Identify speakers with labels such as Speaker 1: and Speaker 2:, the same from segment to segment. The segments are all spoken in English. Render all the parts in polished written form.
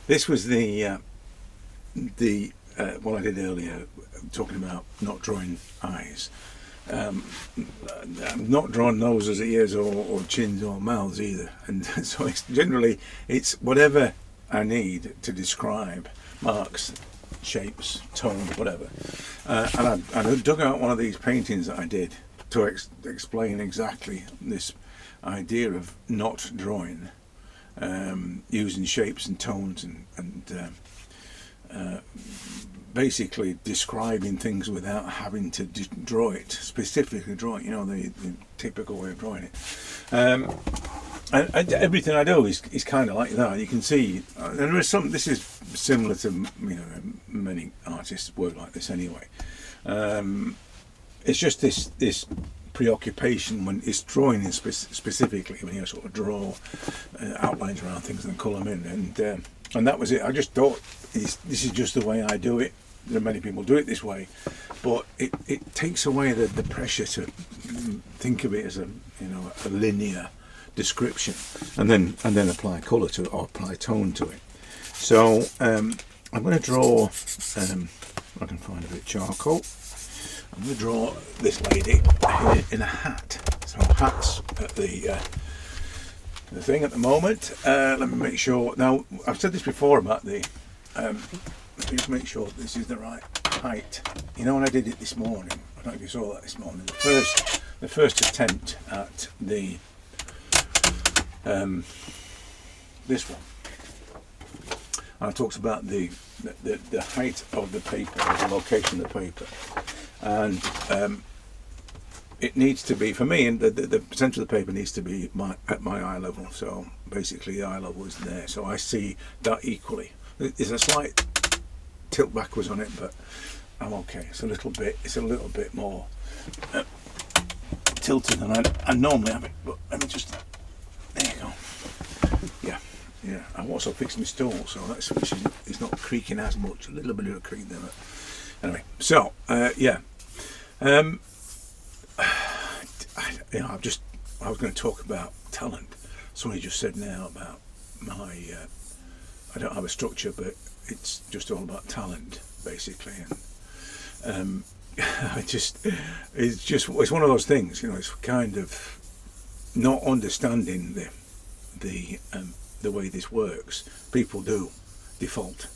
Speaker 1: This was the what I did earlier, talking about not drawing eyes. Um, I'm not drawing noses, ears, or chins or mouths either, and so it's whatever I need to describe marks, shapes, tone, whatever. And I dug out one of these paintings that I did to explain exactly this idea of not drawing, using shapes and tones and basically describing things without having to draw it, specifically draw it, the typical way of drawing it. And everything I do is kind of like that. You can see, and there is this is similar to, many artists work like this anyway. It's just this preoccupation when it's drawing in specifically, when you sort of draw outlines around things and colour them in, and that was it. I just thought, this is just the way I do it. There are many people do it this way, but it takes away the pressure to think of it as a linear description, and then apply colour to it or apply tone to it. So I'm going to draw. I can find a bit of charcoal. I'm going to draw this lady in a hat. So hats at the thing at the moment. Let me make sure. Now, I've said this before about the. Let me just make sure this is the right height. When I did it this morning, I don't know if you saw that this morning. The first attempt at the this one. I talked about the height of the paper, the location of the paper, and it needs to be, for me, and the centre of the paper needs to be at my eye level. So basically, the eye level is there, so I see that equally. There's a slight tilt backwards on it, but I'm okay. It's a little bit more tilted than I normally have it. But let me just. There you go. Yeah. I've also fixed my stool, so it's not creaking as much. A little bit of a creak there, but anyway. So yeah. I was going to talk about talent. Somebody just said now about my. I don't have a structure, but it's just all about talent, basically. And it's one of those things, it's kind of not understanding the way this works. People do default,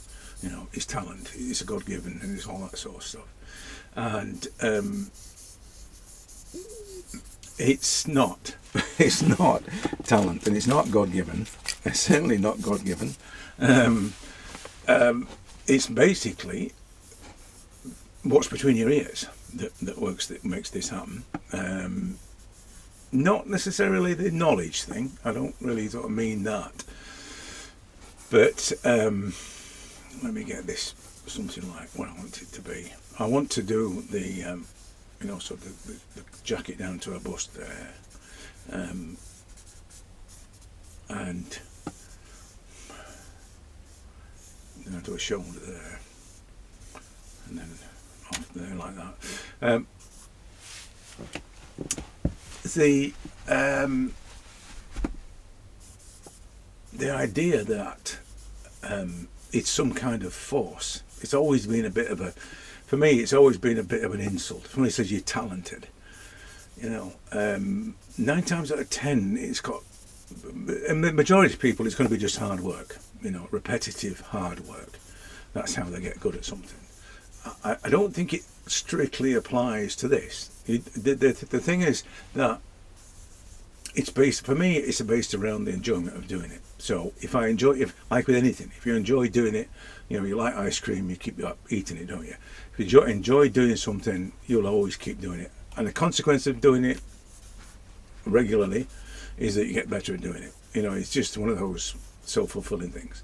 Speaker 1: it's talent, it's a God-given, and it's all that sort of stuff. And it's not talent, and it's not God-given. It's certainly not God-given. It's basically what's between your ears that makes this happen. Not necessarily the knowledge thing. I don't really sort of mean that. But let me get this something like what I want it to be. I want to do the sort of the jacket down to her bust there, and then I do a shoulder there, and then off there like that. The idea that it's some kind of force. It's always been a bit of for me, it's always been a bit of an insult. Somebody says you're talented, 9 times out of 10, it's got, and the majority of people, it's going to be just hard work, repetitive hard work. That's how they get good at something. I don't think it strictly applies to this. The thing is that it's based around the enjoyment of doing it. So like with anything, if you enjoy doing it, you like ice cream, you keep eating it, don't you? If you enjoy doing something, you'll always keep doing it. And the consequence of doing it regularly is that you get better at doing it. It's just one of those self-fulfilling things.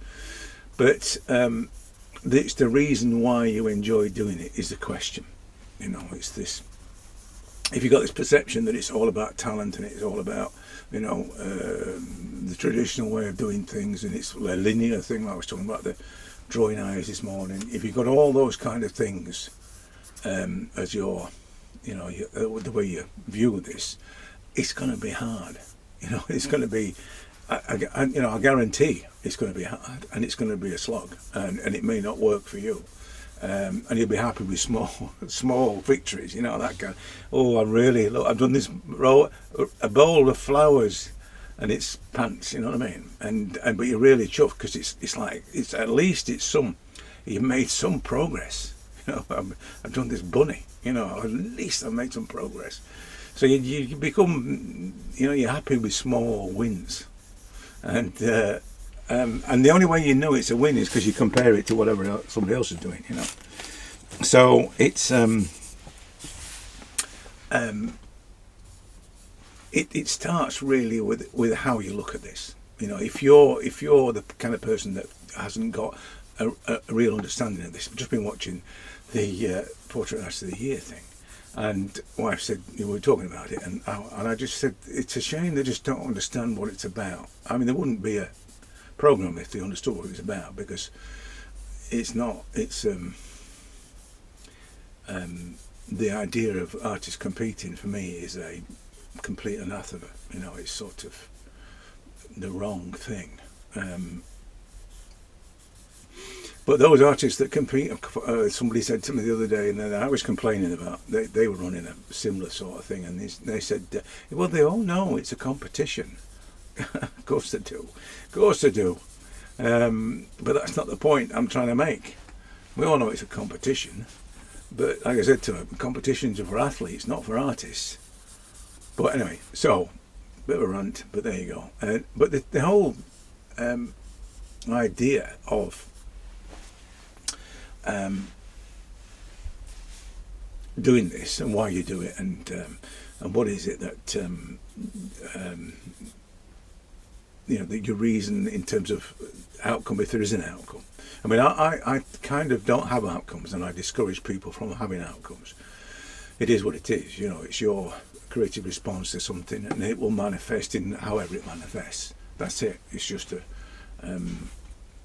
Speaker 1: But it's the reason why you enjoy doing it is the question. It's this. If you've got this perception that it's all about talent and it's all about, the traditional way of doing things, and it's a linear thing, like I was talking about the drawing eyes this morning. If you've got all those kind of things as your, the way you view this, it's going to be hard. It's going to be I guarantee it's going to be hard and it's going to be a slog, and it may not work for you. And you'll be happy with small victories, that kind. Oh, I've done this a bowl of flowers, and it's pants, you know what I mean? And but you're really chuffed because it's like at least you've made some progress. I've done this bunny, at least I've made some progress. So you become, you're happy with small wins, and the only way you know it's a win is because you compare it to whatever somebody else is doing, So it's it starts really with how you look at this. If you're the kind of person that hasn't got a real understanding of this. I've just been watching the Portrait Artist of the Year thing, and wife said, we were talking about it, and I just said it's a shame they just don't understand what it's about. I mean, there wouldn't be a program if they understood what it was about, because it's not. It's the idea of artists competing for me is a complete anathema. It's sort of the wrong thing. But those artists that compete, somebody said to me the other day, and I was complaining about, they were running a similar sort of thing, and they said, well, they all know it's a competition. Of course they do. Of course they do. But that's not the point I'm trying to make. We all know it's a competition. But like I said to them, competitions are for athletes, not for artists. But anyway, so, bit of a rant, but there you go. But the whole idea of doing this and why you do it, and what is it that that your reason in terms of outcome, if there is an outcome. I mean, I kind of don't have outcomes, and I discourage people from having outcomes. It is what it is, it's your creative response to something, and it will manifest in however it manifests. That's it. It's just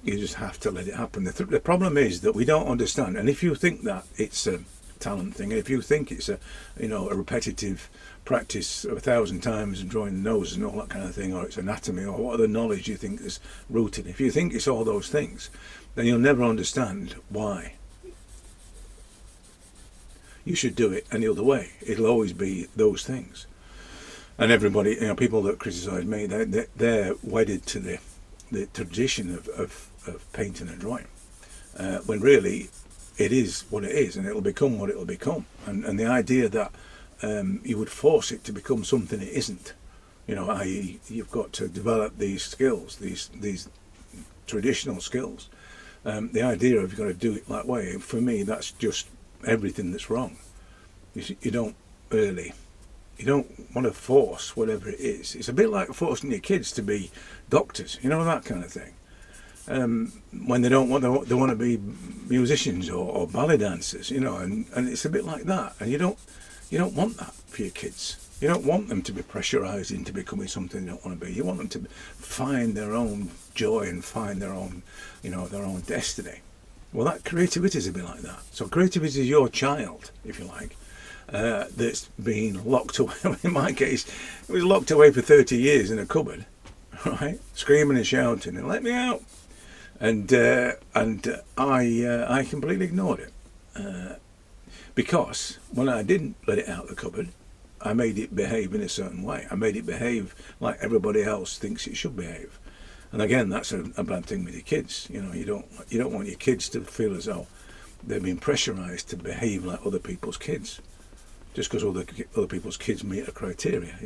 Speaker 1: you just have to let it happen. The problem is that we don't understand, and if you think that it's a talent thing, and if you think it's a repetitive practice 1,000 times and drawing the nose and all that kind of thing, or it's anatomy, or what other knowledge you think is rooted, if you think it's all those things, then you'll never understand why you should do it any other way. It'll always be those things. And everybody, people that criticise me, they're wedded to the tradition of painting and drawing, when really it is what it is, and it'll become what it'll become. And the idea that you would force it to become something it isn't, i.e. you've got to develop these skills, these traditional skills. The idea of you've got to do it that way, for me, that's just everything that's wrong. You don't want to force whatever it is. It's a bit like forcing your kids to be doctors, that kind of thing. When they don't want, they want to be musicians or ballet dancers, and it's a bit like that. And you don't want that for your kids. You don't want them to be pressurised into becoming something they don't want to be. You want them to find their own joy and find their own, their own destiny. Well, that creativity is a bit like that. So creativity is your child, if you like, that's been locked away. In my case, it was locked away for 30 years in a cupboard, right, screaming and shouting, and let me out. And I completely ignored it, because when I didn't let it out of the cupboard, I made it behave in a certain way. I made it behave like everybody else thinks it should behave. And again, that's a bad thing with your kids. You don't want your kids to feel as though they're being pressurised to behave like other people's kids, just because other people's kids meet a criteria.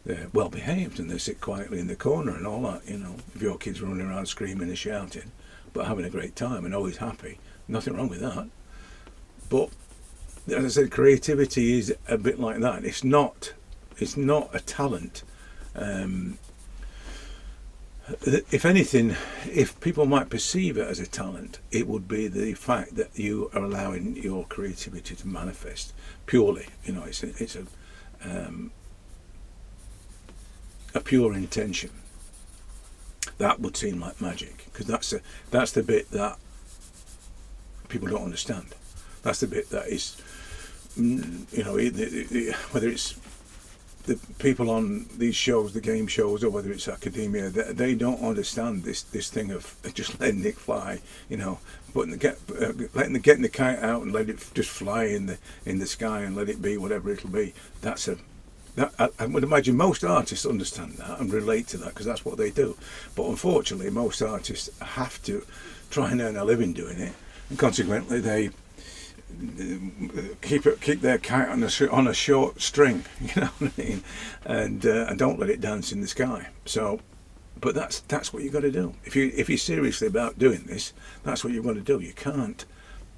Speaker 1: They're well behaved and they sit quietly in the corner and all that. If your kids running around screaming and shouting, but having a great time and always happy, nothing wrong with that. But as I said, creativity is a bit like that. It's not a talent. If anything, if people might perceive it as a talent, it would be the fact that you are allowing your creativity to manifest purely. It's a pure intention. That would seem like magic, because that's the bit that people don't understand. That's the bit that is, whether it's the people on these shows, the game shows, or whether it's academia, they don't understand this thing of just letting it fly, letting getting the kite out and let it just fly in the sky and let it be whatever it'll be. I would imagine most artists understand that and relate to that because that's what they do. But unfortunately, most artists have to try and earn a living doing it, and consequently, they keep their kite on a short string, you know what I mean, and don't let it dance in the sky. So, but that's what you've got to do. If you're seriously about doing this, that's what you've got to do. You can't,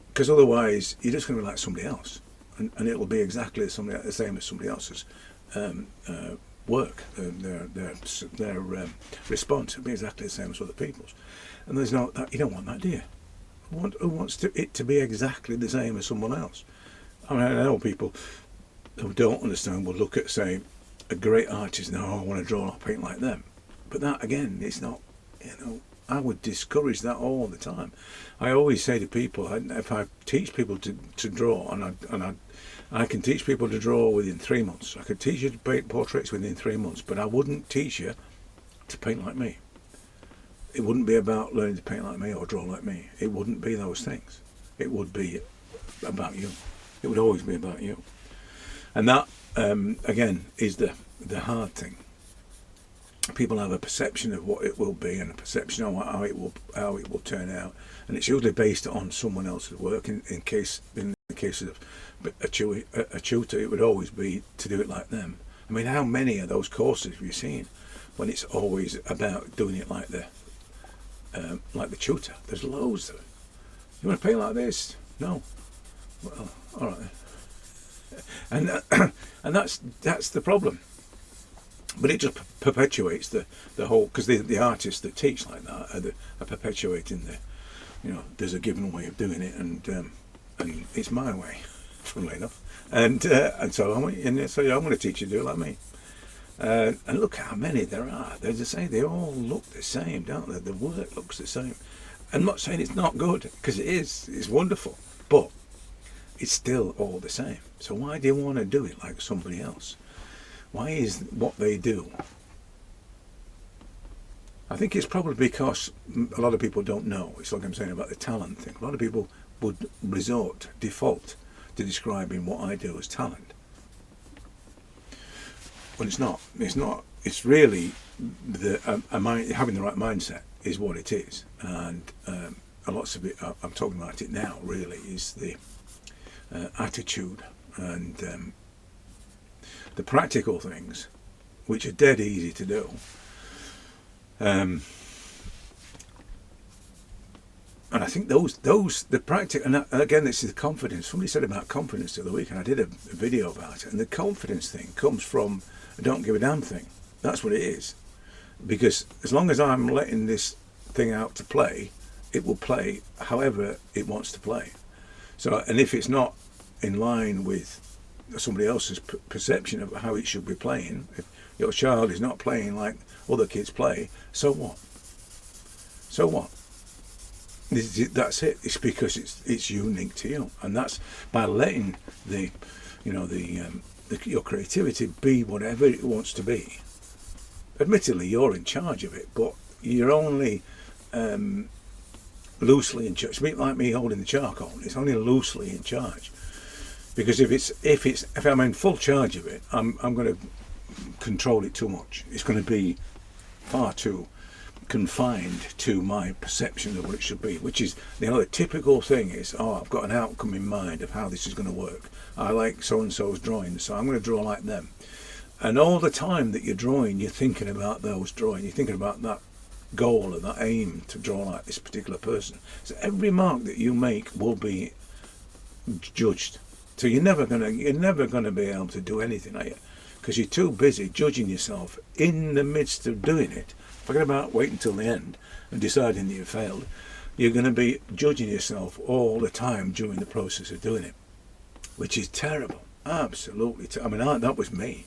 Speaker 1: because otherwise you're just going to be like somebody else, and it'll be exactly the same as somebody else's work. Their response will be exactly the same as other people's, and you don't want that, do you? Who wants it to be exactly the same as someone else? I mean, I know people who don't understand will look at, say, a great artist and I want to draw or paint like them. But that, again, it's not, I would discourage that all the time. I always say to people, if I teach people to draw, and I can teach people to draw within 3 months. I could teach you to paint portraits within 3 months, but I wouldn't teach you to paint like me. It wouldn't be about learning to paint like me or draw like me. It wouldn't be those things. It would be about you. It would always be about you. And that, again, is the hard thing. People have a perception of what it will be and a perception of how it will turn out, and it's usually based on someone else's work. In the case of a tutor, it would always be to do it like them. I mean, how many of those courses have you seen when it's always about doing it like the tutor? There's loads of them. You want to paint like this? No. Well, all right. And that's the problem. But it just perpetuates the whole, because the artists that teach like that are perpetuating there's a given way of doing it, and it's my way, funnily enough. And so I'm going to teach you to do it like me. And look how many there are. As I say, they all look the same, don't they? The work looks the same. I'm not saying it's not good, because it is. It's wonderful, but it's still all the same. So why do you want to do it like somebody else? Why is what they do? I think it's probably because a lot of people don't know. It's like I'm saying about the talent thing. A lot of people would default to describing what I do as talent. But it's not. It's not. It's really having the right mindset is what it is. And lots of it, I'm talking about it now, really, is the attitude and the practical things, which are dead easy to do. And I think the practical, and again, this is the confidence. Somebody said about confidence the other week, and I did a video about it. And the confidence thing comes from a don't give a damn thing. That's what it is. Because as long as I'm letting this thing out to play, it will play however it wants to play. So, and if it's not in line with somebody else's perception of how it should be playing, if your child is not playing like other kids play, so what? So what? That's it. It's because it's unique to you, and that's by letting your creativity be whatever it wants to be. Admittedly, you're in charge of it, but you're only loosely in charge. It's a bit like me holding the charcoal. It's only loosely in charge. Because if I'm in full charge of it, I'm going to control it too much. It's going to be far too confined to my perception of what it should be, which is the typical thing is, I've got an outcome in mind of how this is going to work. I like so and so's drawing, so I'm going to draw like them. And all the time that you're drawing, you're thinking about those drawing. You're thinking about that goal and that aim to draw like this particular person. So every mark that you make will be judged. So you're never gonna be able to do anything, are you? Because you're too busy judging yourself in the midst of doing it. Forget about waiting till the end and deciding that you failed. You're going to be judging yourself all the time during the process of doing it, which is terrible. Absolutely. That was me.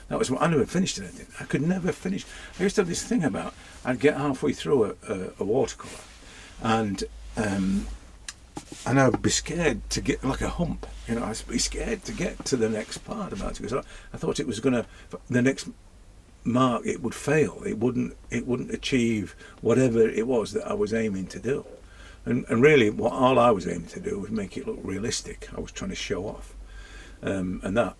Speaker 1: I never finished anything. I could never finish. I used to have this thing about I'd get halfway through a watercolour, and and I'd be scared to get like a hump. I'd be scared to get to the next part about it, because I thought it was going to, the next mark, it would fail. It wouldn't achieve whatever it was that I was aiming to do. And really, all I was aiming to do was make it look realistic. I was trying to show off, and that,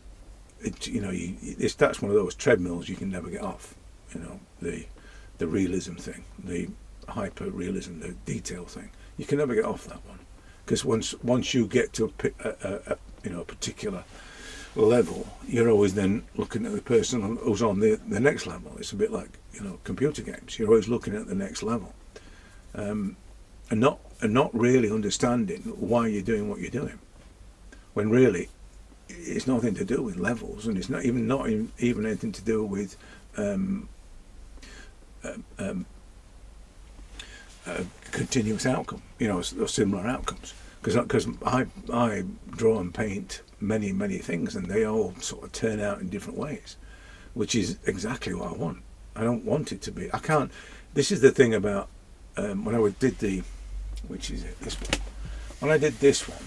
Speaker 1: that's one of those treadmills you can never get off. The realism thing, the hyper realism, the detail thing. You can never get off that one, because once you get to a particular level, you're always then looking at the person who's on the next level. It's a bit like computer games. You're always looking at the next level, and not really understanding why you're doing what you're doing, when really it's nothing to do with levels, and it's not even anything to do with continuous outcome, or similar outcomes. Because I draw and paint many things, and they all sort of turn out in different ways, which is exactly what I want. I don't want it to be. I can't. This is the thing about when I did which is this one. When I did this one,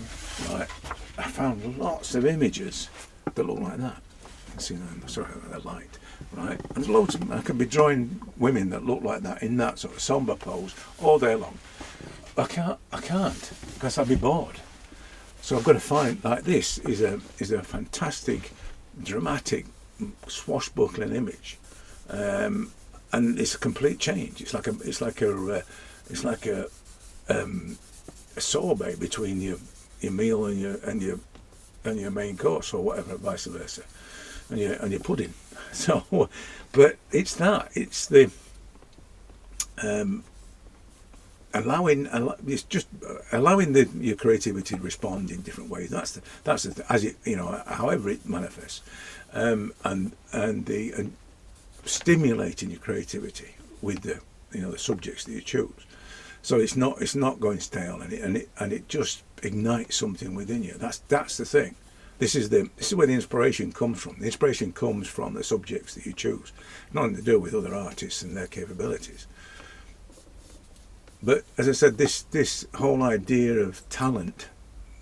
Speaker 1: right, I found lots of images that look like that. You can see them. Sorry about that light. Right, and there's loads of them. I could be drawing women that look like that in that sort of somber pose all day long. I can't, because I'd be bored. So I've got to find, like, this is a fantastic, dramatic, swashbuckling image, and it's a complete change. It's like a sorbet between your meal and your main course, or whatever, vice versa, and your pudding. So, but it's the allowing your creativity to respond in different ways. That's the as it, however it manifests, and stimulating your creativity with the subjects that you choose. So it's not going stale, and it just ignites something within you. That's the thing. This is where the inspiration comes from. The inspiration comes from the subjects that you choose, nothing to do with other artists and their capabilities. But as I said, this whole idea of talent,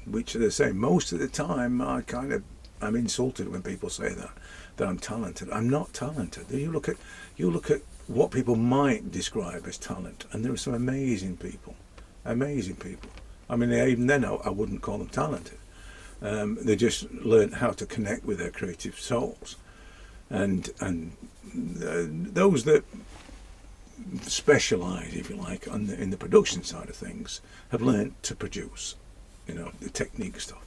Speaker 1: which, as I say, most of the time I'm insulted when people say that I'm talented. I'm not talented. You look at what people might describe as talent, and there are some amazing people. I mean, even then I wouldn't call them talented. They just learn how to connect with their creative souls, and those that specialise, if you like, in the production side of things, have learnt to produce, the technique stuff.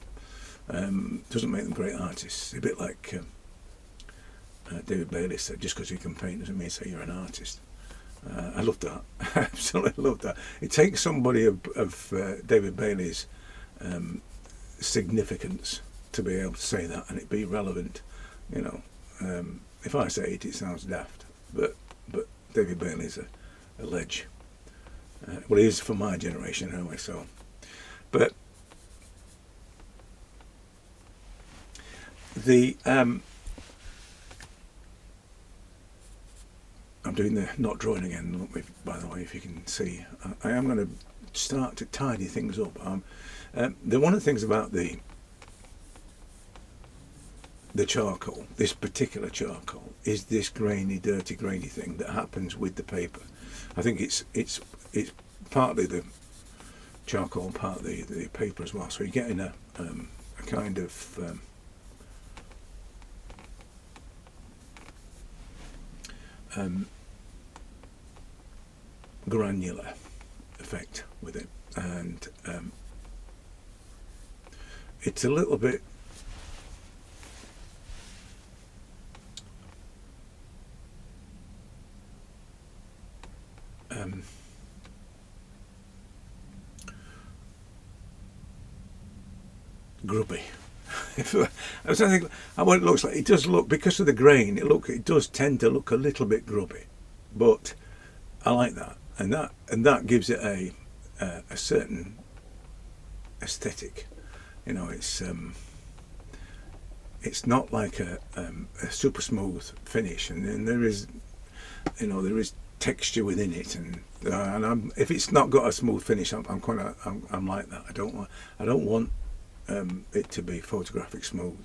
Speaker 1: Doesn't make them great artists. A bit like David Bailey said, just because you can paint doesn't mean say you're an artist. I love that. I absolutely love that. It takes somebody of David Bailey's significance to be able to say that and it be relevant. If I say it sounds daft, but David Bailey's a ledge. Well, he is for my generation anyway. So, but I'm doing the not drawing again, by the way, if you can see. I am going to start to tidy things up. One of the things about the charcoal, this particular charcoal, is this grainy thing that happens with the paper. I think it's partly the charcoal, partly the paper as well. So you're getting a kind of granular effect with it, and it's a little bit grubby. I was thinking, what it looks like. It does look, because of the grain, it does tend to look a little bit grubby, but I like that, and that gives it a certain aesthetic. It's not like a super smooth finish, and then there is texture within it, and if it's not got a smooth finish, I'm like that. I don't want it to be photographic smooth,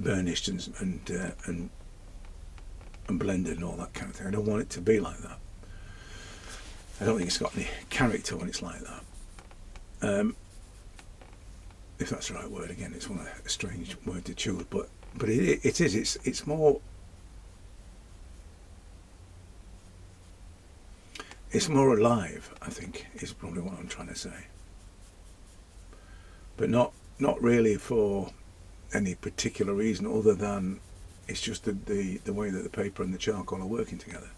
Speaker 1: burnished and blended and all that kind of thing. I don't want it to be like that. I don't think it's got any character when it's like that. If that's the right word. Again, it's a strange word to choose, but it is. It's more. It's more alive, I think, is probably what I'm trying to say. But not really for any particular reason other than it's just the way that the paper and the charcoal are working together.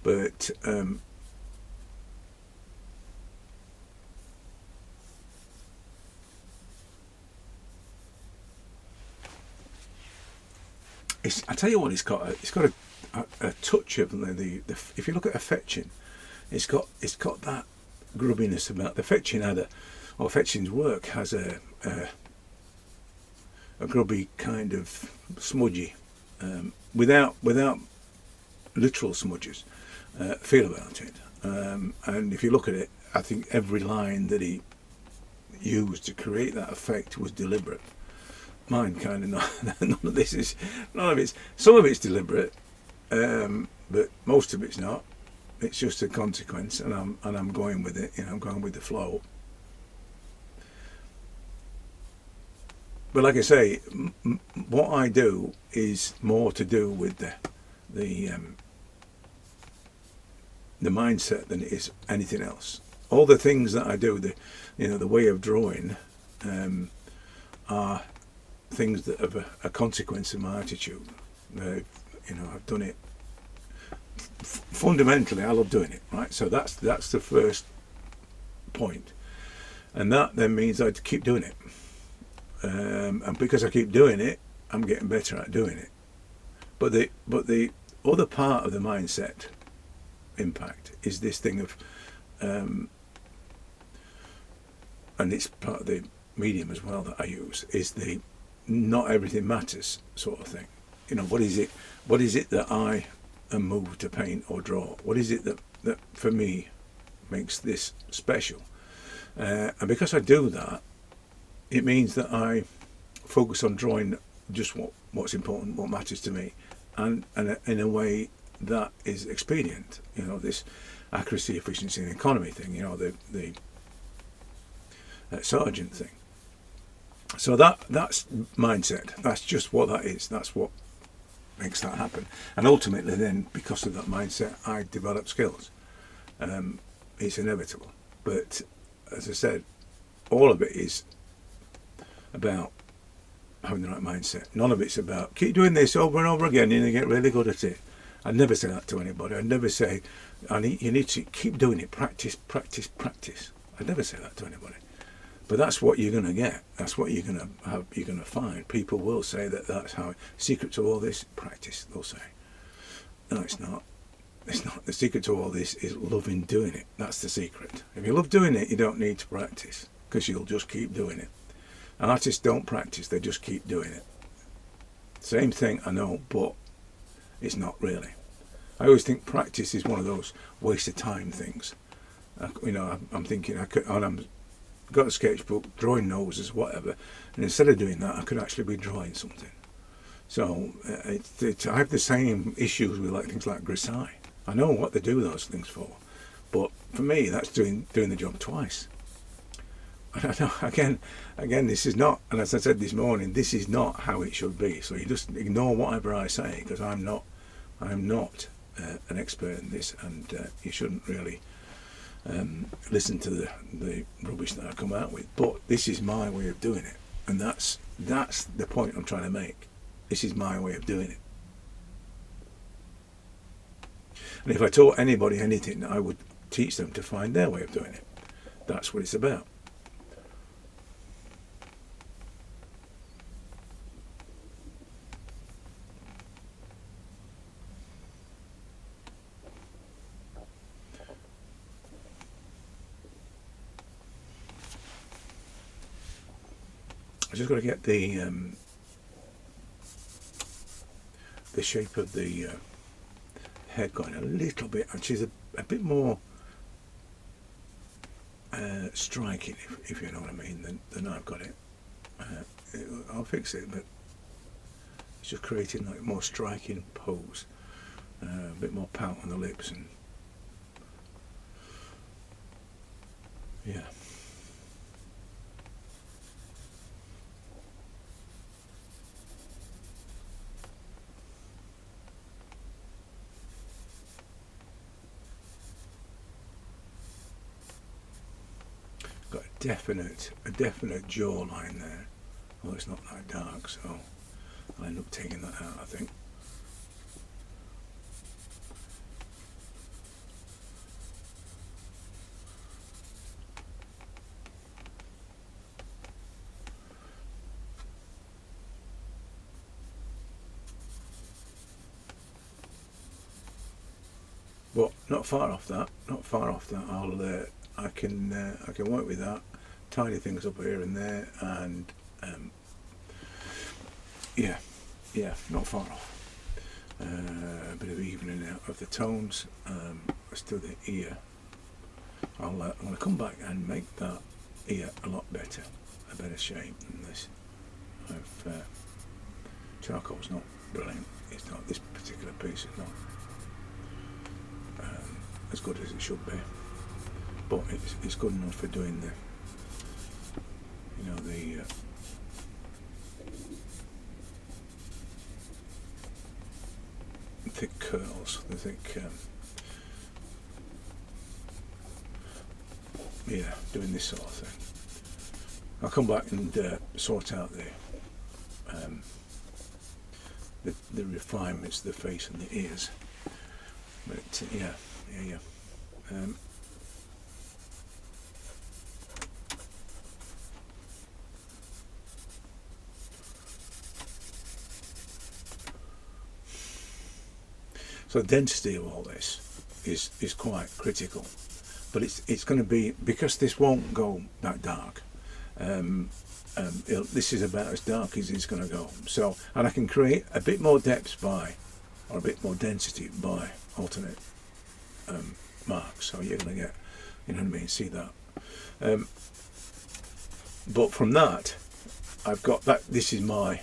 Speaker 1: But I tell you what, it's got a touch of the if you look at a fetching, it's got that grubbiness about the fetching. Fetching's work has a grubby kind of smudgy, without literal smudges, feel about it. And if you look at it, I think every line that he used to create that effect was deliberate. Mine kind of not. None of it's. Some of it's deliberate, but most of it's not. It's just a consequence, and I'm going with it. I'm going with the flow. But like I say, what I do is more to do with the mindset than it is anything else. All the things that I do, the way of drawing, are things that have a consequence of my attitude. I've done it. Fundamentally, I love doing it. Right, so that's the first point, and that then means I keep doing it. And because I keep doing it, I'm getting better at doing it. But the other part of the mindset impact is this thing of, and it's part of the medium as well that I use, is the not everything matters sort of thing. What is it that I am moved to paint or draw? What is it that for me makes this special? And because I do that, it means that I focus on drawing just what's important, what matters to me, and in a way that is expedient. This accuracy, efficiency, and economy thing. The Sargent thing. So that's mindset. That's just what that is. That's what makes that happen. And ultimately, then, because of that mindset, I develop skills. It's inevitable. But as I said, all of it is about having the right mindset. None of it's about keep doing this over and over again and you get really good at it. I'd never say that to anybody. I'd never say you need to keep doing it, practice. I'd never say that to anybody. But that's what you're going to get. That's what you're going to have. You're going to find. People will say that's how. Secret to all this, practice. They'll say. No, it's not. It's not. The secret to all this is loving doing it. That's the secret. If you love doing it, you don't need to practice because you'll just keep doing it. Artists don't practice. They just keep doing it. Same thing, I know, but it's not really. I always think practice is one of those waste of time things. I'm thinking I'm got a sketchbook, drawing noses, whatever, and instead of doing that, I could actually be drawing something. So I have the same issues with things like grisaille. I know what they do those things for, but for me, that's doing the job twice. I know, again, this is not, and as I said this morning, this is not how it should be. So you just ignore whatever I say because I'm not an expert in this, and you shouldn't really listen to the rubbish that I come out with. But this is my way of doing it, and that's the point I'm trying to make. This is my way of doing it. And if I taught anybody anything, I would teach them to find their way of doing it. That's what it's about. I just got to get the shape of the head going a little bit, and she's a bit more striking, if you know what I mean, than I've got it. I'll fix it, but it's just creating like more striking pose, a bit more pout on the lips, and yeah. Got a definite jawline there. Well, it's not that dark, so I'll end up taking that out, I think. But not far off that. Not far off that. I can work with that. Tidy things up here and there, and yeah, not far off. A bit of evening out of the tones. As to the ear, I'm going to come back and make that ear a lot better, a better shape than this. Charcoal's not brilliant. It's not, this particular piece is not as good as it should be, but it's good enough for doing the, you know, the thick curls, the thick yeah, doing this sort of thing. I'll come back and sort out the refinements, the face and the ears. But yeah. So the density of all this is quite critical, but it's going to be, because this won't go that dark. This is about as dark as it's going to go. So, and I can create a bit more depth or a bit more density by alternate marks. So you're going to get, you know what I mean, see that. But from that, I've got that. This is my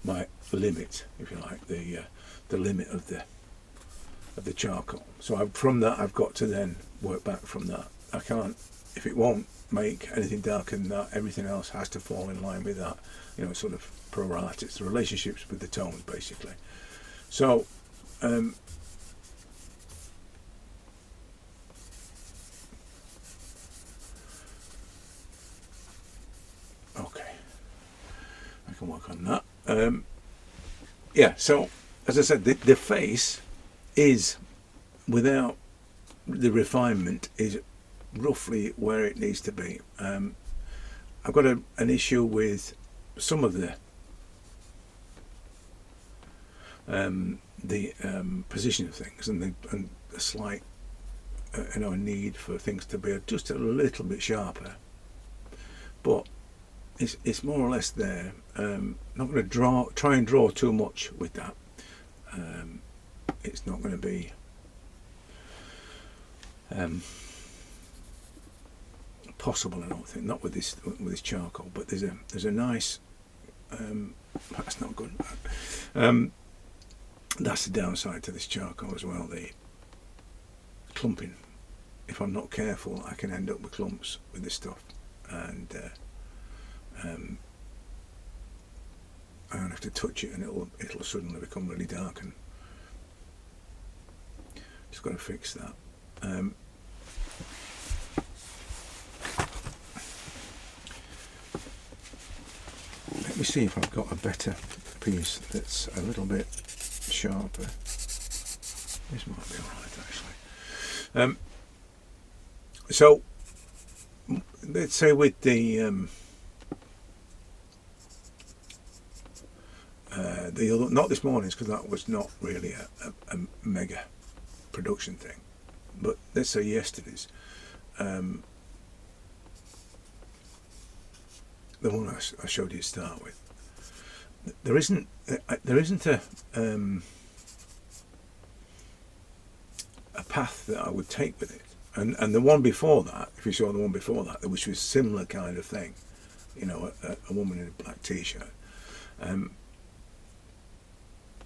Speaker 1: my limit, if you like, the limit of the charcoal. So from that, I've got to then work back from that. I can't, if it won't make anything darker than that, everything else has to fall in line with that. You know, it's sort of pro-rata. It's the relationships with the tones, basically. So okay, I can work on that. Yeah, so as I said, the face is, without the refinement, is roughly where it needs to be. I've got an issue with some of the position of things, and a slight need for things to be just a little bit sharper. But it's more or less there. Not going to try and draw too much with that. It's not going to be possible, I don't think. Not with this charcoal. But there's a nice. That's not good. That's the downside to this charcoal as well. The clumping. If I'm not careful, I can end up with clumps with this stuff, and I don't have to touch it, and it'll suddenly become really dark, and just got to fix that. Let me see if I've got a better piece that's a little bit sharper. This might be alright, actually. So let's say with the other, not this morning's, because that was not really a mega production thing, but let's say yesterday's, the one I showed you to start with, there isn't a a path that I would take with it. And the one before that, if you saw the one before that, which was a similar kind of thing, you know, a woman in a black t-shirt.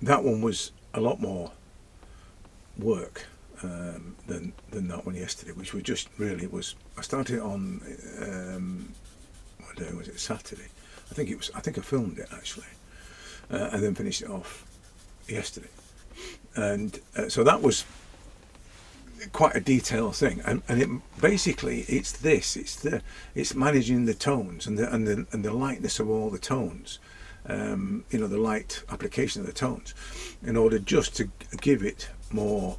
Speaker 1: That one was a lot more work than that one yesterday, which was just really was. I started on what day was it? Saturday. I think I filmed it actually, and then finished it off yesterday. And so that was quite a detailed thing, and it basically it's managing the tones and the lightness of all the tones, you know, the light application of the tones, in order just to give it more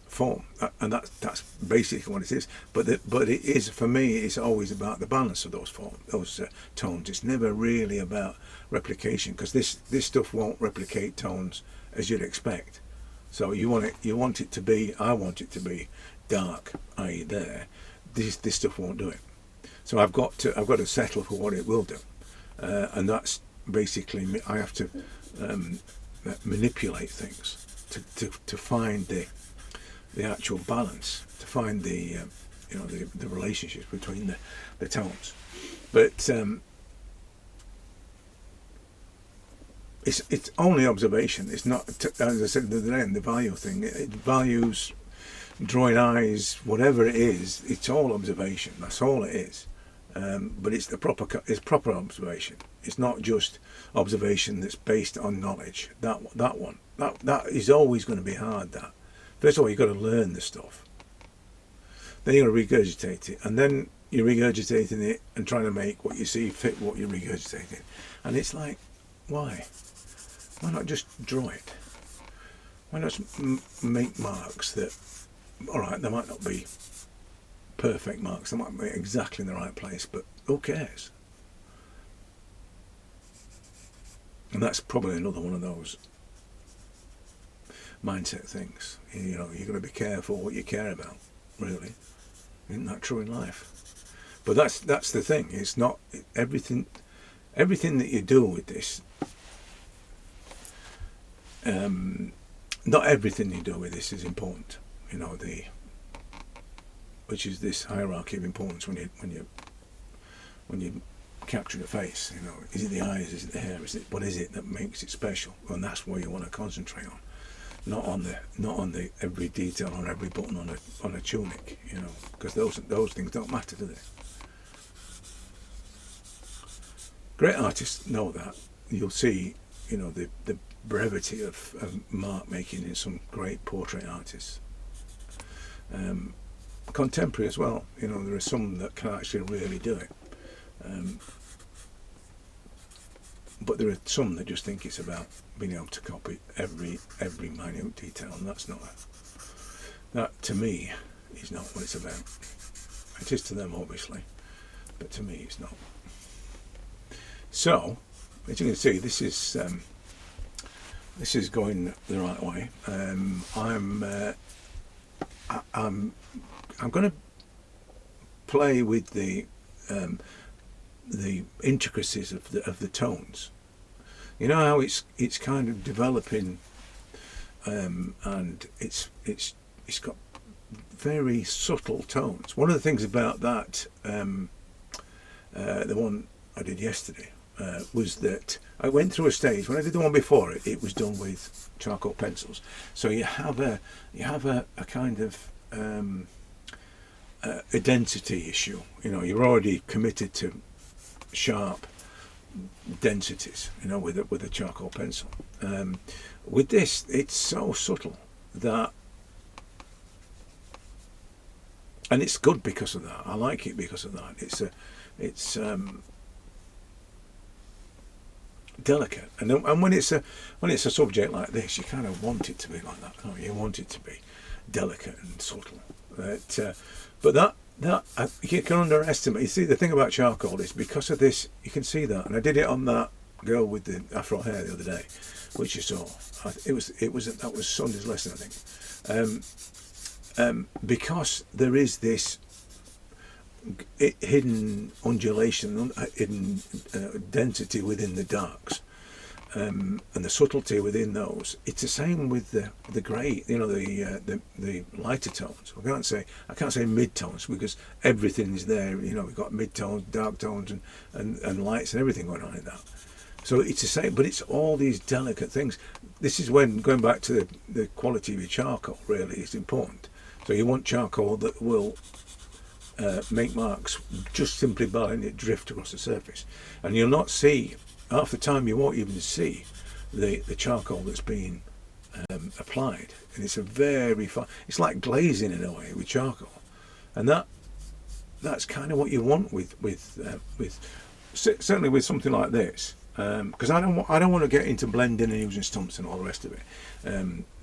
Speaker 1: form, and that's basically what it is. But it is, for me, it's always about the balance of those tones. It's never really about replication, because this stuff won't replicate tones as you'd expect. So I want it to be dark, i.e. there. This stuff won't do it. So I've got to settle for what it will do, and that's basically, I have to manipulate things to find the actual balance, to find the you know, the relationships between the tones. But it's only observation. It's not, as I said the other day, in the value thing. It values, drawing eyes, whatever it is. It's all observation. That's all it is. But it's proper observation. It's not just observation that's based on knowledge. That is always going to be hard. That, first of all, you've got to learn the stuff. Then you've got to regurgitate it, and then you're regurgitating it and trying to make what you see fit what you're regurgitating. And it's like, why? Why not just draw it? Why not make marks that, all right, they might not be perfect marks, they might be exactly in the right place, but who cares? And that's probably another one of those mindset things. You know, you've got to be careful what you care about, really. Isn't that true in life? But that's the thing. It's not everything that you do with this. Not everything you do with this is important. You know, which is this hierarchy of importance when you capture the face. You know, is it the eyes? Is it the hair? What is it that makes it special? And that's what you want to concentrate on. Not on the every detail on every button on a tunic, you know, because those things don't matter, do they? Great artists know that. You'll see, you know, the brevity of mark making in some great portrait artists. Contemporary as well. You know, there are some that can actually really do it. But there are some that just think it's about being able to copy every minute detail, and that to me is not what it's about. It is to them, obviously, but to me it's not. So, as you can see, this is going the right way. I'm going to play with the intricacies of the tones. You know how it's kind of developing, and it's got very subtle tones. One of the things about that, the one I did yesterday, was that I went through a stage. When I did the one before it was done with charcoal pencils. So you have a kind of a density issue. You know, you're already committed to sharp densities, you know, with a charcoal pencil. With this, it's so subtle that, and it's good because of that. I like it because of that. It's delicate, and when it's a subject like this, you kind of want it to be like that. Don't you? You want it to be delicate and subtle. But that you can underestimate. You see, the thing about charcoal is because of this, you can see that. And I did it on that girl with the afro hair the other day, which you saw. That was Sunday's lesson, I think. Because there is this hidden undulation, hidden density within the darks. and the subtlety within those. It's the same with the grey, the lighter tones. I can't say mid tones because everything is there. We've got mid tones, dark tones, and lights and everything going on in that. So it's the same, but it's all these delicate things. This is when, going back to the quality of your charcoal, really is important. So you want charcoal that will make marks just simply by letting it drift across the surface, and you'll not see. Half the time you won't even see the charcoal that's being applied, and it's a very fine. It's like glazing in a way with charcoal, and that's kind of what you want with certainly with something like this, because I don't want to get into blending and using stumps and all the rest of it.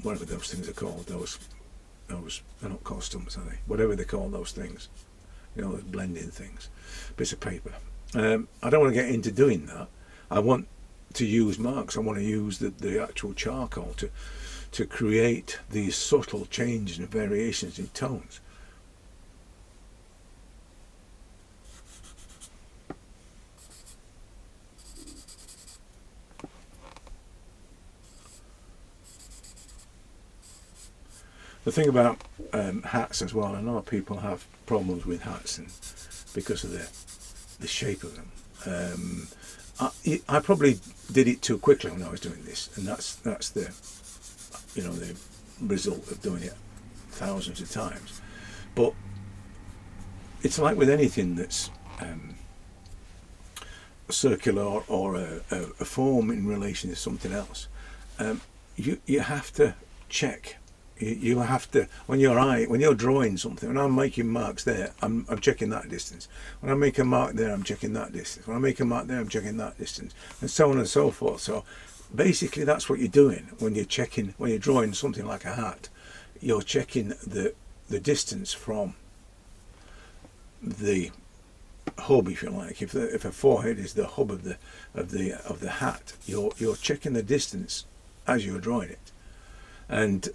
Speaker 1: Whatever those things are called, those they're not called stumps, are they? Whatever they call those things, those blending things, bits of paper. I don't want to get into doing that. I want to use marks. I want to use the actual charcoal to create these subtle changes and variations in tones. The thing about hats as well, a lot of people have problems with hats and because of the shape of them. I probably did it too quickly when I was doing this, and that's the the result of doing it thousands of times. But it's like with anything that's circular or a form in relation to something else. You have to check. You have to, when you're drawing something, when I'm making marks there, I'm checking that distance. When I make a mark there, I'm checking that distance. When I make a mark there, I'm checking that distance, and so on and so forth. So basically that's what you're doing when you're drawing something like a hat. You're checking the distance from the hub, if you like. If a forehead is the hub of the hat, you're checking the distance as you're drawing it. And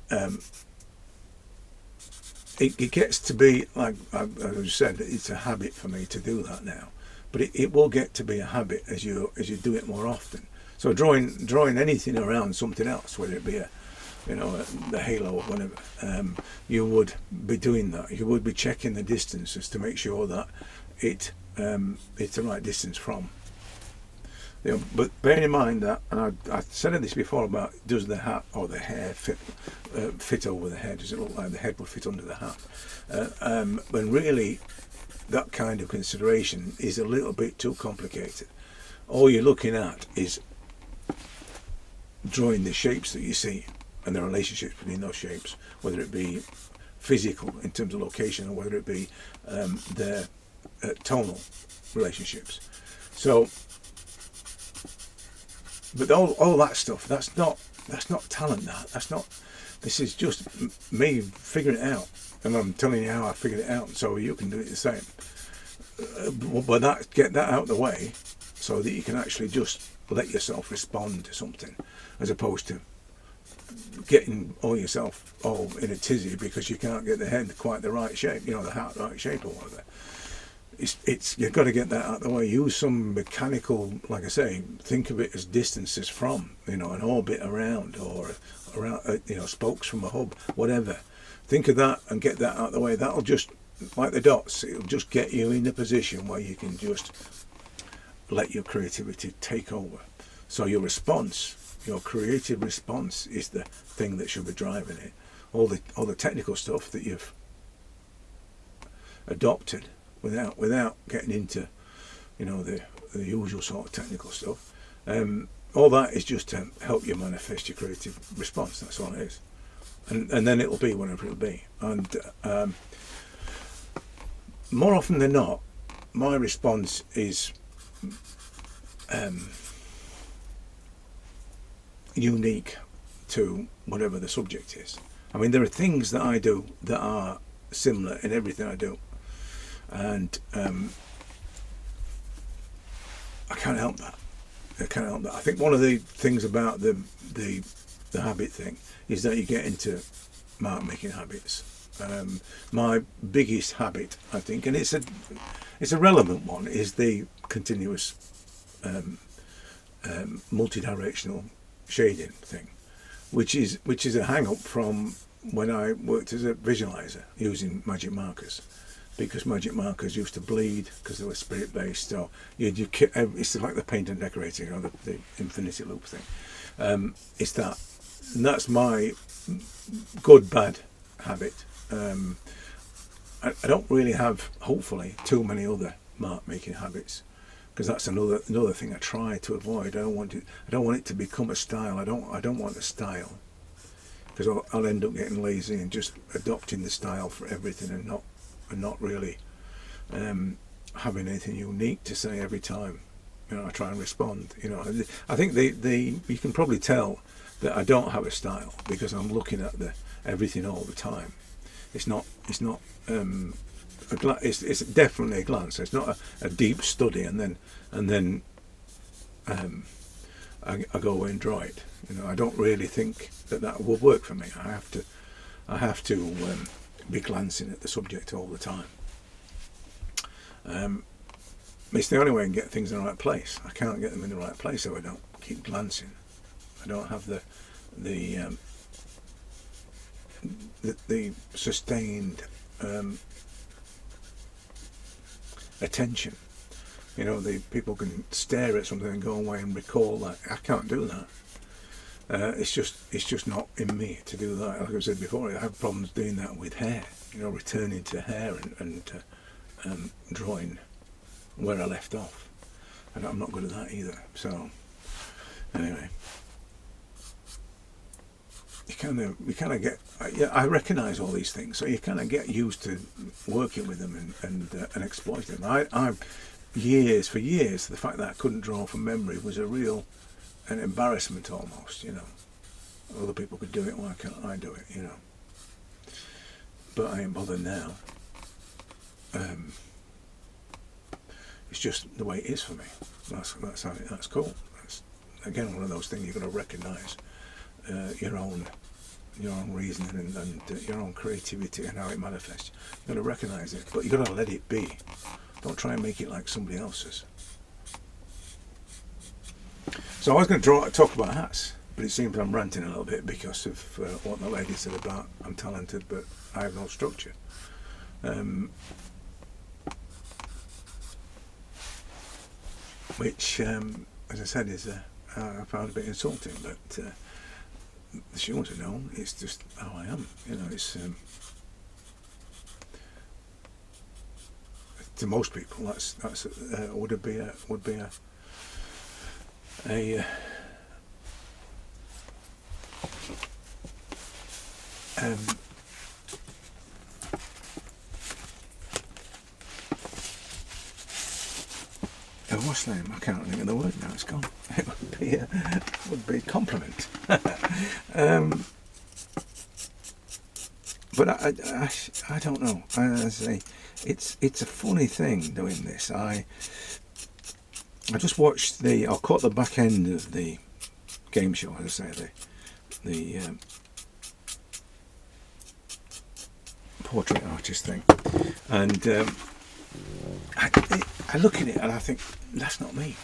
Speaker 1: it gets to be, like I said, it's a habit for me to do that now. But it will get to be a habit as you do it more often. So drawing anything around something else, whether it be the halo or whatever, you would be doing that. You would be checking the distances to make sure that it's the right distance from. But bearing in mind that, and I said this before about, does the hat or the hair fit over the head? Does it look like the head would fit under the hat? When really that kind of consideration is a little bit too complicated. All you're looking at is drawing the shapes that you see and the relationships between those shapes, whether it be physical in terms of location or whether it be their tonal relationships. So. But all that stuff, that's not talent. This is just me figuring it out, and I'm telling you how I figured it out, so you can do it the same. But get that out of the way, so that you can actually just let yourself respond to something, as opposed to getting yourself all in a tizzy because you can't get the head quite the right shape, the hat right shape or whatever. You've got to get that out of the way. Use some mechanical, like I say, think of it as distances from, an orbit around, or around, spokes from a hub, whatever. Think of that and get that out of the way. That'll just, like the dots, it'll just get you in a position where you can just let your creativity take over. So your creative response is the thing that should be driving it. All the technical stuff that you've adopted, without getting into the usual sort of technical stuff, all that is just to help you manifest your creative response. That's all it is, and then it'll be whatever it'll be. And more often than not, my response is unique to whatever the subject is. I mean, there are things that I do that are similar in everything I do. And I can't help that. I think one of the things about the habit thing is that you get into mark making habits. My biggest habit, I think, and it's a relevant one, is the continuous multi-directional shading thing, which is a hang-up from when I worked as a visualizer using magic markers, because magic markers used to bleed because they were spirit-based. So it's like the paint and decorating, or the infinity loop thing. It's that, and that's my good bad habit. I don't really have, hopefully, too many other mark making habits, because that's another thing I try to avoid. I don't want it to become a style. I don't want a style, because I'll end up getting lazy and just adopting the style for everything, and not really having anything unique to say every time. I try and respond. I think you can probably tell that I don't have a style, because I'm looking at everything all the time. It's definitely a glance. It's not a deep study, and then I go away and draw it. I don't really think that would work for me. I have to be glancing at the subject all the time. It's the only way I can get things in the right place. I can't get them in the right place if I don't keep glancing. I don't have the sustained attention. The people can stare at something and go away and recall that. I can't do that. It's just not in me to do that. Like I said before, I have problems doing that with hair. Returning to hair and drawing where I left off. And I'm not good at that either. So anyway, you kind of get. I recognise all these things, so you kind of get used to working with them and exploiting them. For years, the fact that I couldn't draw from memory was an embarrassment almost. Other people could do it, why can't I do it? But I ain't bothered now. It's just the way it is for me. That's cool. That's again one of those things you've got to recognise your own reasoning and your own creativity and how it manifests. You've got to recognise it, but you've got to let it be. Don't try and make it like somebody else's. So I was going to talk about hats, but it seems I'm ranting a little bit because of what the lady said about I'm talented but I have no structure. Which, as I said, I found a bit insulting, but she wants to know. It's just how I am. It's to most people that's would be a what's the name? I can't think of the word now. It's gone. It would be a compliment. But I don't know. As I say, it's a funny thing doing this. I just watched I caught the back end of the game show, as I say, the portrait artist thing, and I look at it and I think, that's not me.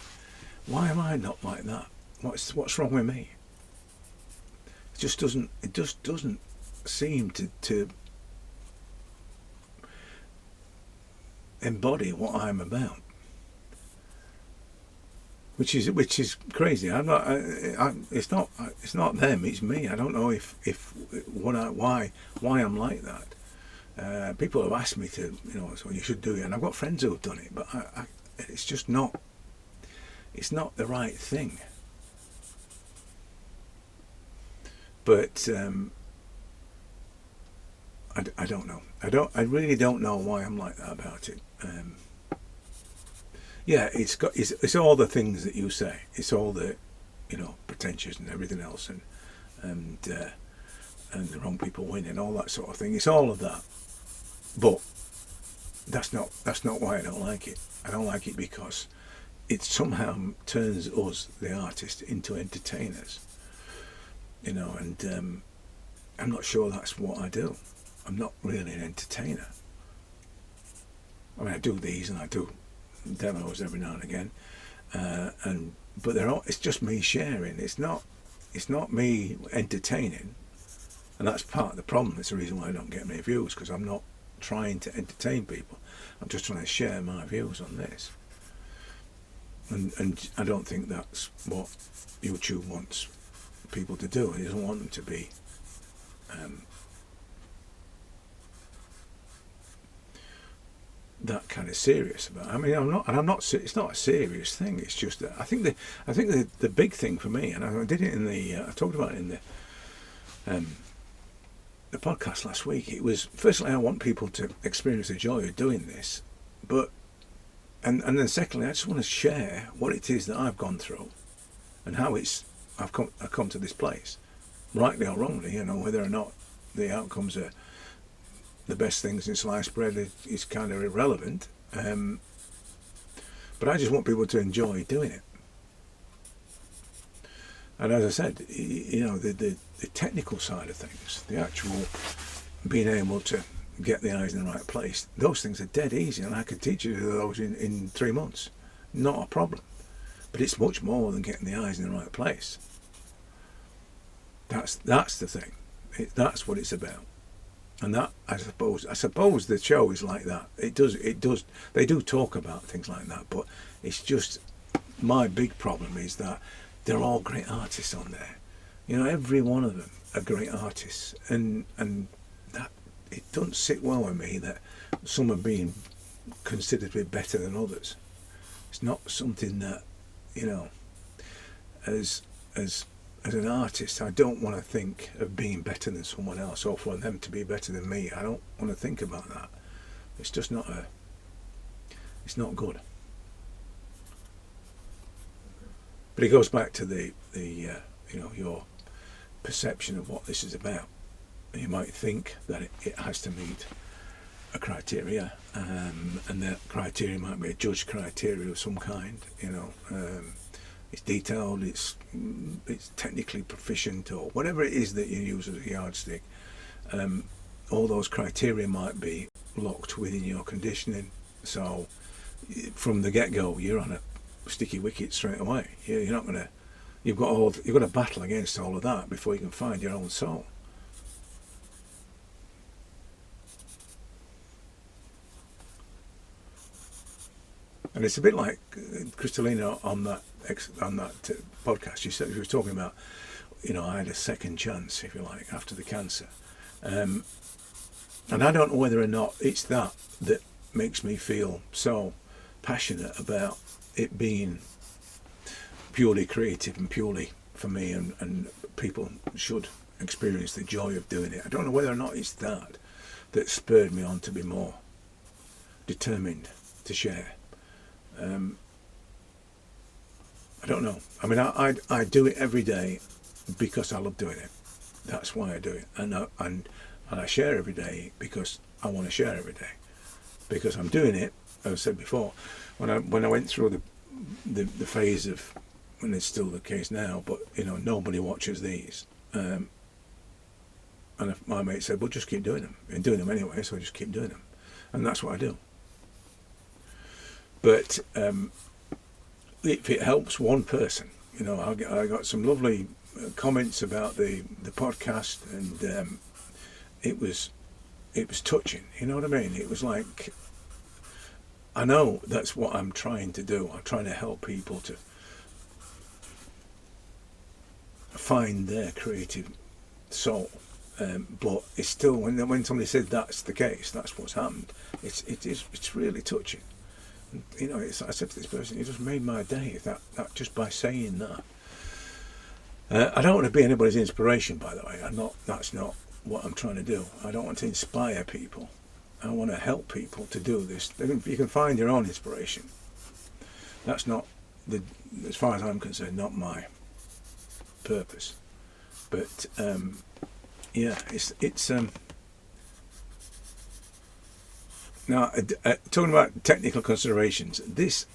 Speaker 1: Why am I not like that? What's wrong with me? It just doesn't seem to embody what I'm about, which is crazy. I'm not. It's not them. It's me. I don't know why I'm like that. People have asked me to, so you should do it, and I've got friends who have done it, but it's just not. It's not the right thing. But I don't know. I really don't know why I'm like that about it. Yeah, it's all the things that you say. It's all the, pretentious and everything else, and the wrong people win and all that sort of thing. It's all of that. But that's not why I don't like it. I don't like it because it somehow turns us, the artist, into entertainers. And I'm not sure that's what I do. I'm not really an entertainer. I mean, I do these and I do demos every now and again, and but it's just me sharing. It's not me entertaining, and that's part of the problem. It's the reason why I don't get many views, because I'm not trying to entertain people. I'm just trying to share my views on this, and I don't think that's what YouTube wants people to do. It doesn't want them to be that kind of serious about it. I mean, I'm not. It's not a serious thing. It's just that I think the big thing for me, and I did it in I talked about it in the podcast last week. It was, firstly, I want people to experience the joy of doing this, but and then secondly, I just want to share what it is that I've gone through and how I've come to this place, rightly or wrongly. Whether or not the outcomes are the best things in sliced bread is kind of irrelevant, but I just want people to enjoy doing it. And as I said, the technical side of things, the actual being able to get the eyes in the right place, those things are dead easy, and I could teach you those in 3 months, not a problem. But it's much more than getting the eyes in the right place. That's the thing. That's what it's about. And that, I suppose the show is like that. It does. They do talk about things like that, but it's just, my big problem is that they're all great artists on there. Every one of them are great artists, and that, it doesn't sit well with me that some are being considered to be better than others. It's not something that, as an artist, I don't want to think of being better than someone else, or for them to be better than me. I don't want to think about that. It's just not it's not good. But it goes back to the your perception of what this is about. You might think that it has to meet a criteria, and that criteria might be a judge criteria of some kind. It's detailed, it's technically proficient, or whatever it is that you use as a yardstick. All those criteria might be locked within your conditioning, so from the get-go you're on a sticky wicket straight away. You're not gonna. You've got to battle against all of that before you can find your own soul. And it's a bit like Kristalina on that podcast. She was talking about, I had a second chance, if you like, after the cancer, and I don't know whether or not it's that makes me feel so passionate about it being purely creative and purely for me, and people should experience the joy of doing it. I don't know whether or not it's that spurred me on to be more determined to share. I don't know. I mean, I do it every day because I love doing it. That's why I do it, and I share every day because I want to share every day, because I'm doing it. As I said before, when I went through the phase of, and it's still the case now, but nobody watches these, and if my mate said, well, just keep doing them. You're doing them anyway, so just keep doing them, and that's what I do. But if it helps one person, I got some lovely comments about the podcast, and it was touching. You know what I mean? It was like, I know that's what I'm trying to do. I'm trying to help people to find their creative soul, but it's still, when somebody said that's the case, that's what's happened. It's really touching. I said to this person, you just made my day, that just by saying that. I don't want to be anybody's inspiration, by the way. That's not what I'm trying to do. I don't want to inspire people. I want to help people to do this. You can find your own inspiration. That's not, as far as I'm concerned, not my purpose. But it's now, talking about technical considerations, this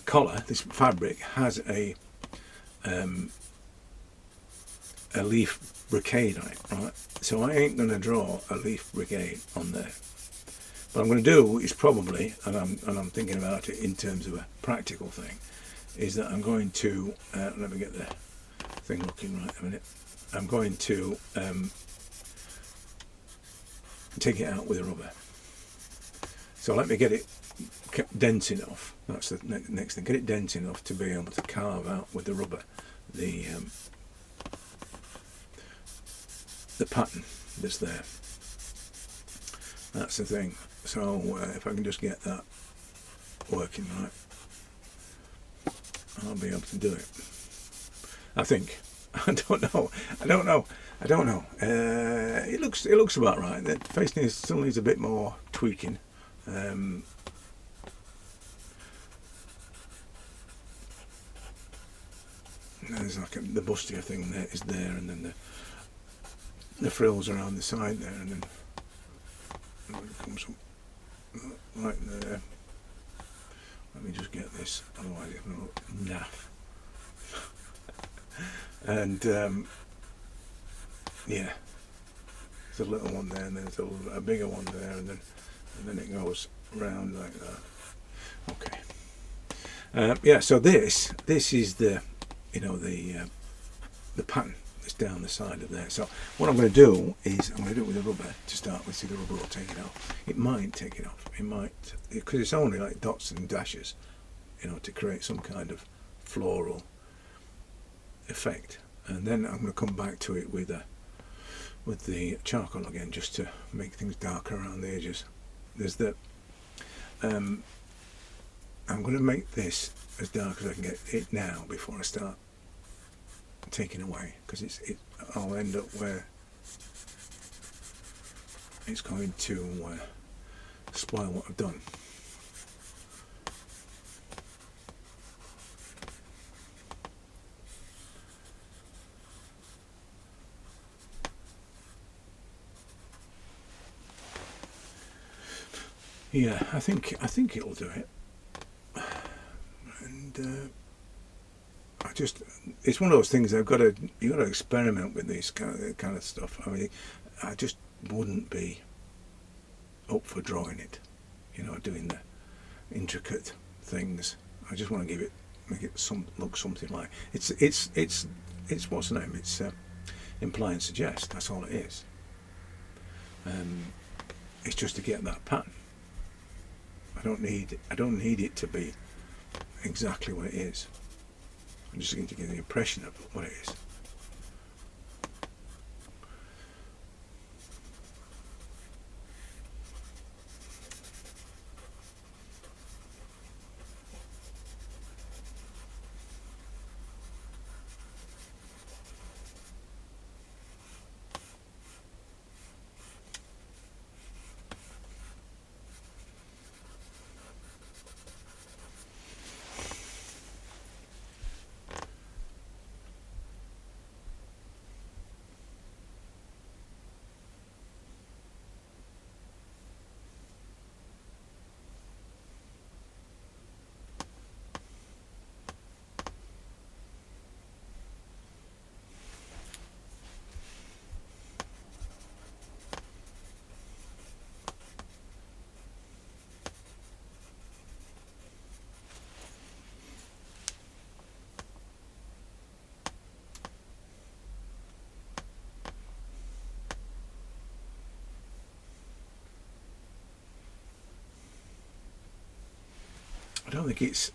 Speaker 1: collar, this fabric, has a leaf brocade on it, right? So I ain't going to draw a leaf brocade on there. What I'm going to do is probably, and I'm thinking about it in terms of a practical thing, is that I'm going to, let me get the thing looking right a minute. I'm going to take it out with a rubber. So let me get it dense enough. That's the next thing. Get it dense enough to be able to carve out with the rubber the pattern that's there. That's the thing. So if I can just get that working right, I'll be able to do it. I think. I don't know. It looks about right. The face still needs a bit more tweaking. There's like the bustier thing there is there, and then the frills around the side there, and then it comes up right there. Let me just get this, otherwise it's going to look naff. And yeah, there's a little one there, and there's a bigger one there, and then it goes round like that. Okay. Yeah. So this is the pattern that's down the side of there. So what I'm going to do is I'm going to do it with a rubber to start with. See, the rubber will take it off. It might take it off. It might, because it's only like dots and dashes, to create some kind of floral effect. And then I'm going to come back to it with the charcoal again, just to make things darker around the edges. There's the I'm going to make this as dark as I can get it now before I start taking away, because I'll end up where it's going to spoil what I've done. Yeah, I think it'll do it. And it's one of those things you've got to experiment with this kind of stuff. I mean, I just wouldn't be up for drawing it, doing the intricate things. I just want to make it look something like it's what's the name? It's imply and suggest. That's all it is. It's just to get that pattern. I don't need it to be exactly what it is. I'm just going to get the impression of what it is. I don't think it's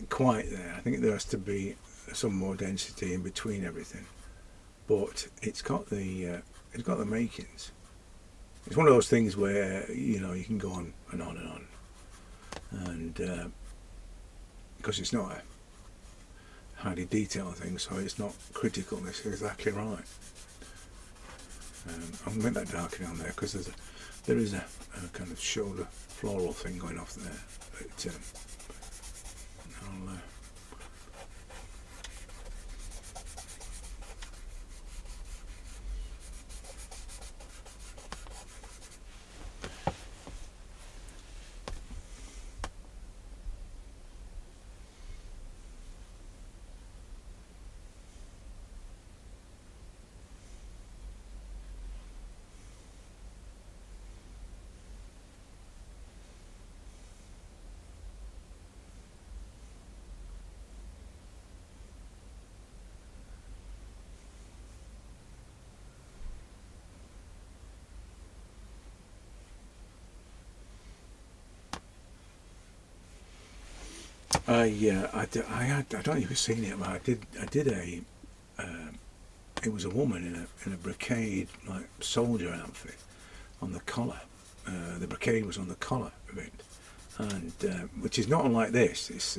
Speaker 1: quite there. I think there has to be some more density in between everything, but it's got the makings. It's one of those things where you can go on and on and on, and because it's not a highly detailed thing, so it's not critical. It's exactly right. I'm going to make that darker down there because there is a kind of shoulder floral thing going off there. But I'll I don't know if you've seen it, but I did a. It was a woman in a brocade like soldier outfit on the collar. The brocade was on the collar of it, and which is not unlike this. It's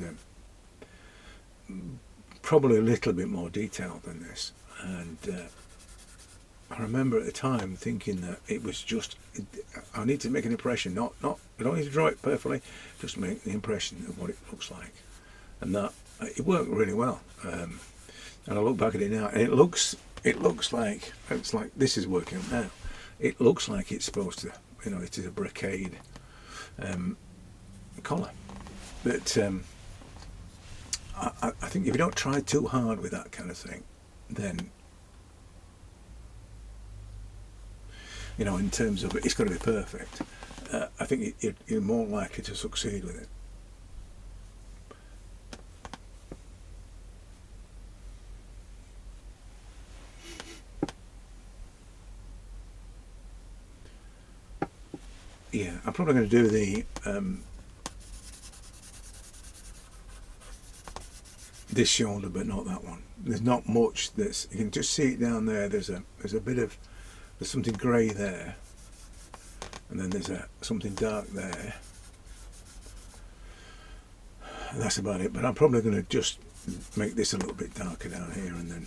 Speaker 1: probably a little bit more detailed than this, and I remember at the time thinking that it was just, I need to make an impression, not I don't need to draw it perfectly, just make the impression of what it looks like, and that it worked really well. And I look back at it now, and it looks like this is working now. It looks like it's supposed to, it is a brocade collar, but I think if you don't try too hard with that kind of thing, then in terms of it's got to be perfect. I think you're more likely to succeed with it. Yeah, I'm probably going to do the this shoulder, but not that one. There's not much. You can just see it down there. There's a bit of something grey there, and then there's something dark there. That's about it. But I'm probably going to just make this a little bit darker down here, and then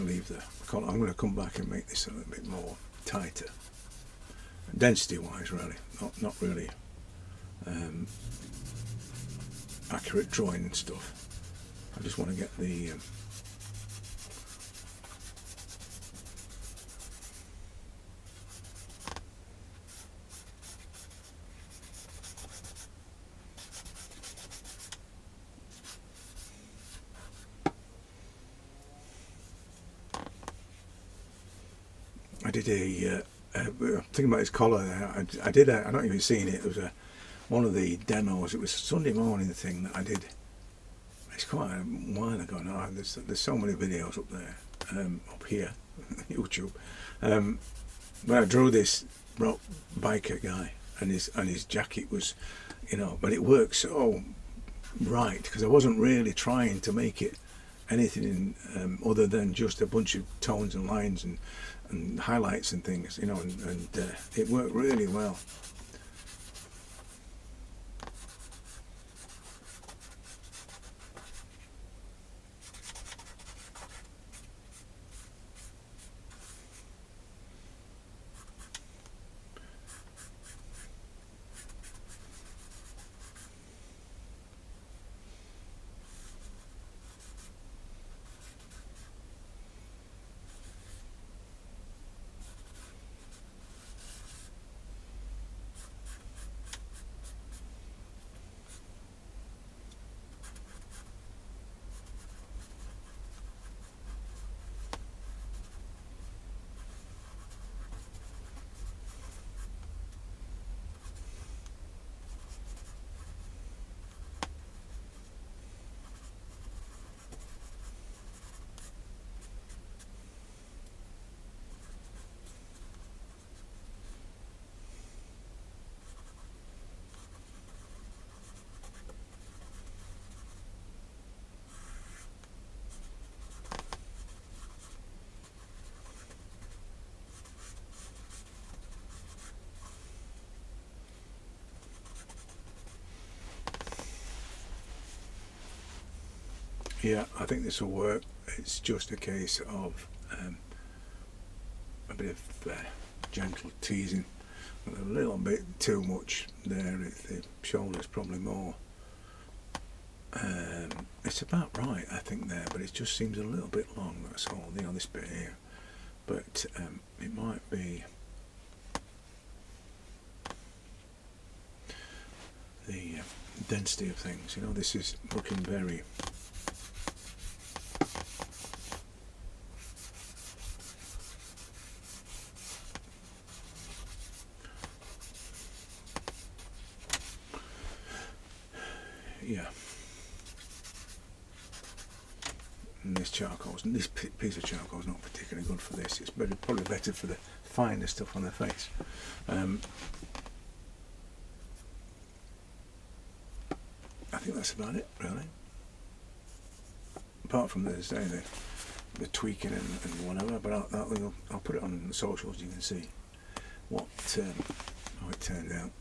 Speaker 1: leave the collar. I'm going to come back and make this a little bit more tighter, density-wise, really. Not really accurate drawing and stuff. I just want to get the I did thinking about his collar there. I did I don't even seen it. It was one of the demos. It was a Sunday morning thing that I did. It's quite a while ago now. There's so many videos up there, up here, YouTube. When I drew this biker guy, and his jacket was, but it worked so right because I wasn't really trying to make it anything other than just a bunch of tones and lines and highlights and things, and it worked really well. Yeah, I think this will work. It's just a case of a bit of gentle teasing, a little bit too much there. The shoulder's probably more. It's about right, I think, there, but it just seems a little bit long. That's all. This bit here, but it might be the density of things. This is looking very. Yeah, and this piece of charcoal is not particularly good for this. It's probably better for the finer stuff on the face. I think that's about it, really. Apart from the tweaking and whatever, but I'll put it on the socials. You can see what how it turned out.